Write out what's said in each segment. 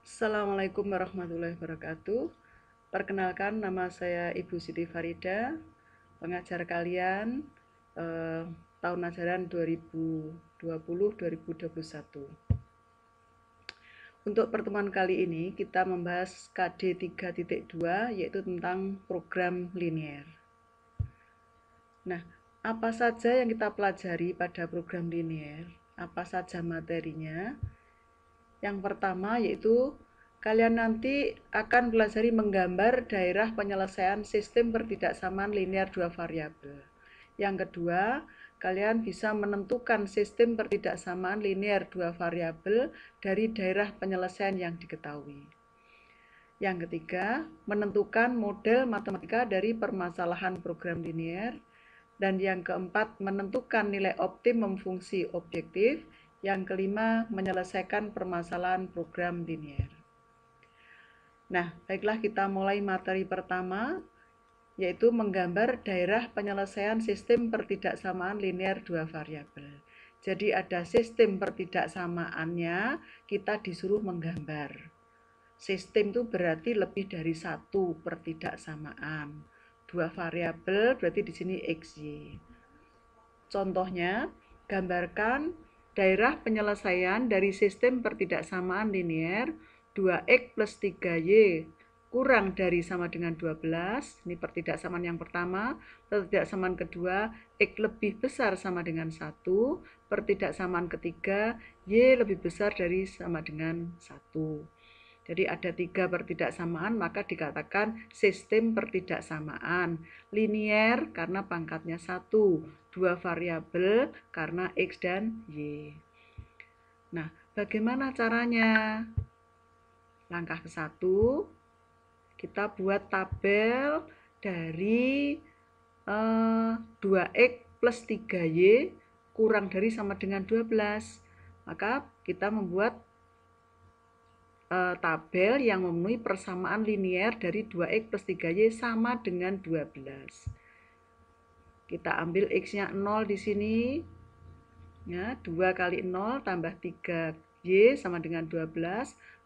Assalamualaikum warahmatullahi wabarakatuh. Perkenalkan, nama saya Ibu Siti Farida, pengajar kalian tahun ajaran 2020-2021. Untuk pertemuan kali ini kita membahas KD 3.2 yaitu tentang program linear. Nah, apa saja yang kita pelajari pada program linear? Apa saja materinya? Yang pertama yaitu kalian nanti akan pelajari menggambar daerah penyelesaian sistem pertidaksamaan linear dua variabel. Yang kedua, kalian bisa menentukan sistem pertidaksamaan linear dua variabel dari daerah penyelesaian yang diketahui. Yang ketiga, menentukan model matematika dari permasalahan program linear. Dan yang keempat, menentukan nilai optimum fungsi objektif. Yang kelima, menyelesaikan permasalahan program linear. Nah, baiklah kita mulai materi pertama, yaitu menggambar daerah penyelesaian sistem pertidaksamaan linear dua variabel. Jadi ada sistem pertidaksamaannya, kita disuruh menggambar. Sistem itu berarti lebih dari satu pertidaksamaan. Dua variabel berarti di sini X, Y. Contohnya, gambarkan daerah penyelesaian dari sistem pertidaksamaan linear 2x plus 3y kurang dari sama dengan 12. Ini pertidaksamaan yang pertama. Pertidaksamaan kedua, x lebih besar sama dengan 1. Pertidaksamaan ketiga, y lebih besar dari sama dengan 1. Jadi ada 3 pertidaksamaan, maka dikatakan sistem pertidaksamaan. Linier karena pangkatnya 1, 2 variabel karena X dan Y. Nah, bagaimana caranya? Langkah ke-1, kita buat tabel dari 2X plus 3Y kurang dari sama dengan 12. Maka kita membuat tabel yang memenuhi persamaan linier dari 2x plus 3y sama dengan 12. Kita ambil x-nya 0 di sini. Ya, 2 kali 0 tambah 3y sama dengan 12.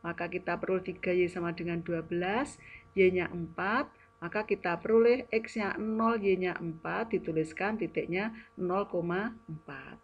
Maka kita peroleh 3y sama dengan 12. Y-nya 4. Maka kita peroleh x-nya 0, y-nya 4. Dituliskan titiknya 0,4.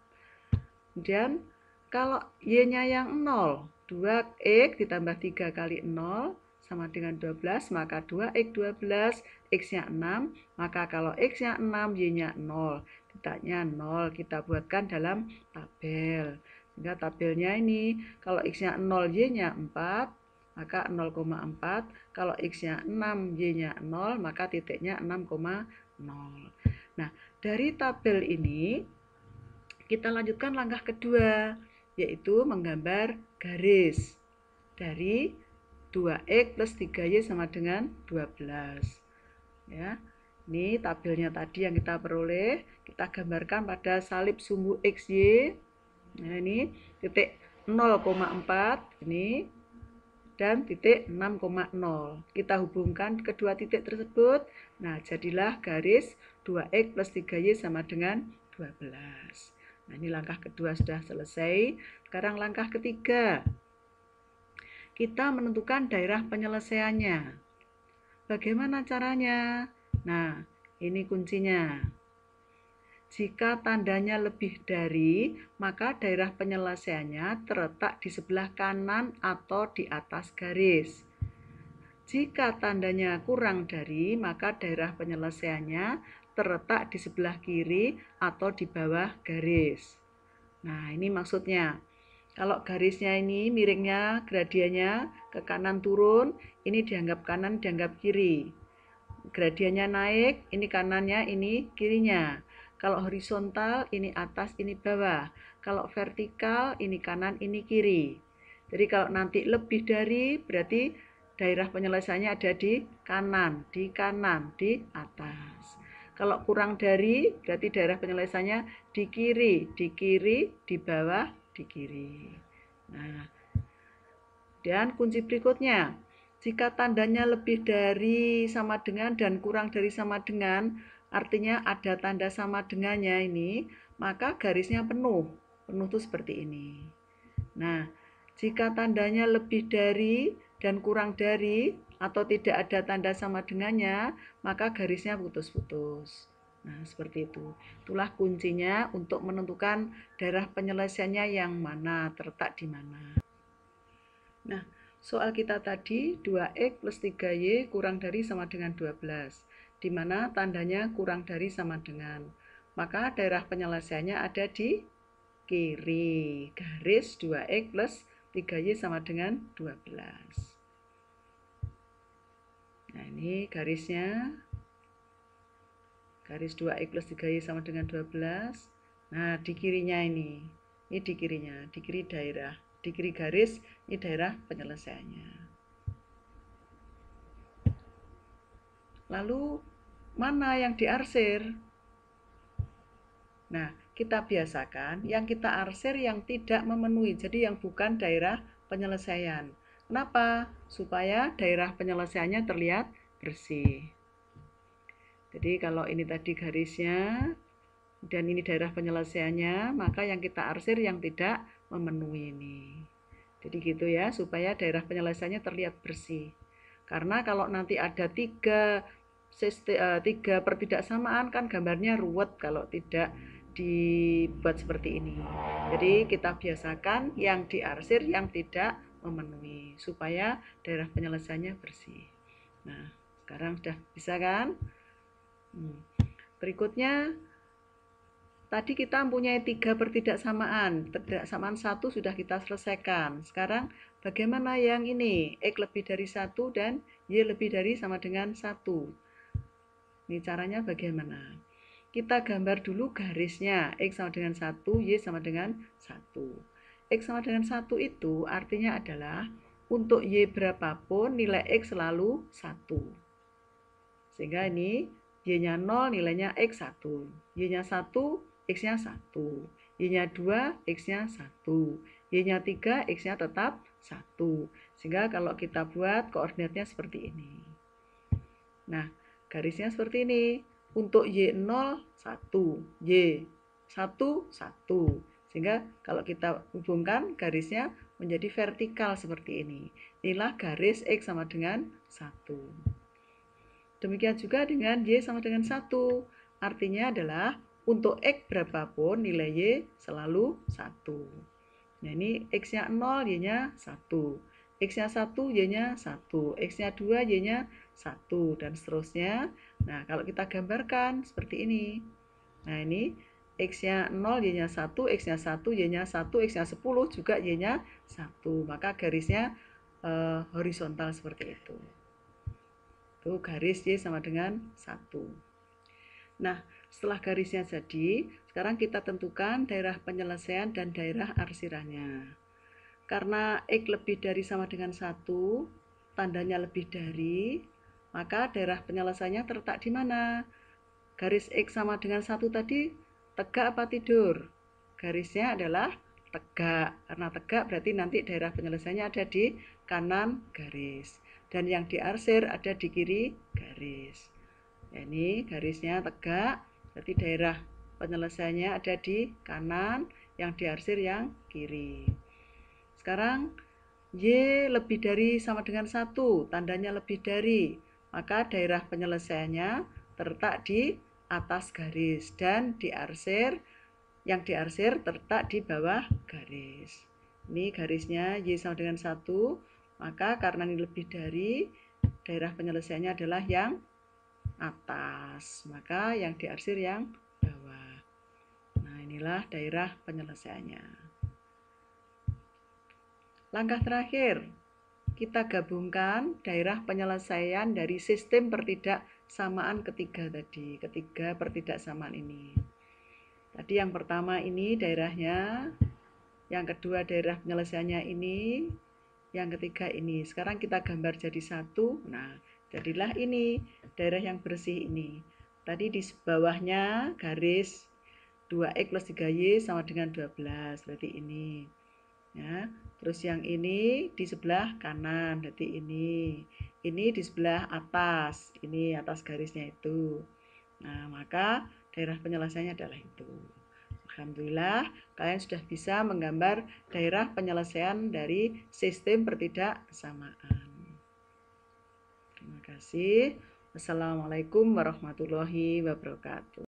Kemudian kalau y-nya yang 0, 2x ditambah 3 kali 0 sama dengan 12, maka 2x 12, x-nya 6, maka kalau x-nya 6, y-nya 0, titiknya 0, kita buatkan dalam tabel. Sehingga tabelnya ini, kalau x-nya 0, y-nya 4, maka 0,4, kalau x-nya 6, y-nya 0, maka titiknya 6,0. Nah, dari tabel ini, kita lanjutkan langkah kedua, yaitu menggambar garis dari 2x plus 3y sama dengan 12. Ya, ini tabelnya tadi yang kita peroleh, kita gambarkan pada salib sumbu XY. Nah, ini titik 0,4 ini dan titik 6,0. Kita hubungkan kedua titik tersebut. Nah, jadilah garis 2x plus 3y sama dengan 12. Nah, ini langkah kedua sudah selesai. Sekarang langkah ketiga. Kita menentukan daerah penyelesaiannya. Bagaimana caranya? Nah, ini kuncinya. Jika tandanya lebih dari, maka daerah penyelesaiannya terletak di sebelah kanan atau di atas garis. Jika tandanya kurang dari, maka daerah penyelesaiannya terletak di sebelah kiri atau di bawah garis. Nah, ini maksudnya. Kalau garisnya ini miringnya, gradiennya ke kanan turun, ini dianggap kanan, dianggap kiri. Gradiennya naik, ini kanannya, ini kirinya. Kalau horizontal, ini atas, ini bawah. Kalau vertikal, ini kanan, ini kiri. Jadi kalau nanti lebih dari, berarti daerah penyelesaiannya ada di kanan, di atas. Kalau kurang dari, berarti daerah penyelesaiannya di kiri, di bawah, di kiri. Nah, dan kunci berikutnya, jika tandanya lebih dari sama dengan dan kurang dari sama dengan, artinya ada tanda sama dengannya ini, maka garisnya penuh. Penuh itu seperti ini. Nah, Jika tandanya lebih dari dan kurang dari atau tidak ada tanda sama dengannya, maka garisnya putus-putus. Nah, seperti itu. Itulah kuncinya untuk menentukan daerah penyelesaiannya yang mana, terletak di mana. Nah, soal kita tadi 2X plus 3Y kurang dari sama dengan 12, di mana tandanya kurang dari sama dengan. Maka daerah penyelesaiannya ada di kiri, garis 2X plus 3Y sama dengan 12. Nah, ini garisnya. Garis 2X plus 3Y sama dengan 12. Nah, di kirinya ini di kirinya, di kiri daerah, di kiri garis, ini daerah penyelesaiannya. Lalu, mana yang diarsir? Nah, kita biasakan yang kita arsir yang tidak memenuhi, jadi yang bukan daerah penyelesaian. Kenapa? Supaya daerah penyelesaiannya terlihat bersih. Jadi kalau ini tadi garisnya dan ini daerah penyelesaiannya, maka yang kita arsir yang tidak memenuhi ini. Jadi gitu ya, supaya daerah penyelesaiannya terlihat bersih. Karena kalau nanti ada tiga pertidaksamaan kan gambarnya ruwet kalau tidak dibuat seperti ini. Jadi kita biasakan yang diarsir yang tidak memenuhi supaya daerah penyelesaiannya bersih. Nah, sekarang sudah bisa kan? Berikutnya, tadi kita mempunyai 3 pertidaksamaan. Pertidaksamaan 1 sudah kita selesaikan. Sekarang bagaimana yang ini? X lebih dari 1 dan Y lebih dari sama dengan 1. Ini caranya bagaimana? Kita gambar dulu garisnya. X sama dengan 1, Y sama dengan 1. X sama dengan 1 itu artinya adalah untuk Y berapapun nilai X selalu 1. Sehingga ini Y-nya 0 nilainya X1. Y-nya 1, X-nya 1. Y-nya 2, X-nya 1. Y-nya 3, X-nya tetap 1. Sehingga kalau kita buat koordinatnya seperti ini. Nah, garisnya seperti ini. Untuk Y0, 1. Y1, 1. Sehingga kalau kita hubungkan garisnya menjadi vertikal seperti ini. Inilah garis X sama dengan 1. Demikian juga dengan Y sama dengan 1. Artinya adalah untuk X berapapun nilai Y selalu 1. Nah, ini X-nya 0, Y-nya 1. X-nya 1, Y-nya 1. X-nya 2, Y-nya 1. Dan seterusnya. Nah, kalau kita gambarkan seperti ini. Nah, ini X-nya 0, Y-nya 1, X-nya 1, Y-nya 1, X-nya 10, juga Y-nya 1. Maka garisnya horizontal seperti itu. Itu garis Y sama dengan 1. Nah, setelah garisnya jadi, sekarang kita tentukan daerah penyelesaian dan daerah arsirannya. Karena X lebih dari sama dengan 1, tandanya lebih dari, maka daerah penyelesaiannya terletak di mana? Garis X sama dengan 1 tadi tegak apa tidur? Garisnya adalah tegak. Karena tegak berarti nanti daerah penyelesaiannya ada di kanan garis. Dan yang diarsir ada di kiri garis. Ya, ini garisnya tegak, berarti daerah penyelesaiannya ada di kanan, yang diarsir yang kiri. Sekarang Y lebih dari sama dengan 1, tandanya lebih dari, maka daerah penyelesaiannya terletak di atas garis dan diarsir, yang diarsir terletak di bawah garis. Ini garisnya Y sama dengan 1, maka karena ini lebih dari, daerah penyelesaiannya adalah yang atas, maka yang diarsir yang bawah. Nah, inilah daerah penyelesaiannya. Langkah terakhir, kita gabungkan daerah penyelesaian dari sistem pertidaksamaan ketiga tadi, ketiga pertidaksamaan ini. Tadi yang pertama ini daerahnya, yang kedua daerah penyelesaiannya ini, yang ketiga ini. Sekarang kita gambar jadi satu. Nah, jadilah ini daerah yang bersih ini. Tadi di bawahnya garis 2X plus 3Y sama dengan 12, berarti ini. Ya, terus yang ini di sebelah kanan, berarti ini. Ini di sebelah atas, ini atas garisnya itu. Nah, maka daerah penyelesaiannya adalah itu. Alhamdulillah, kalian sudah bisa menggambar daerah penyelesaian dari sistem pertidaksamaan. Terima kasih. Wassalamualaikum warahmatullahi wabarakatuh.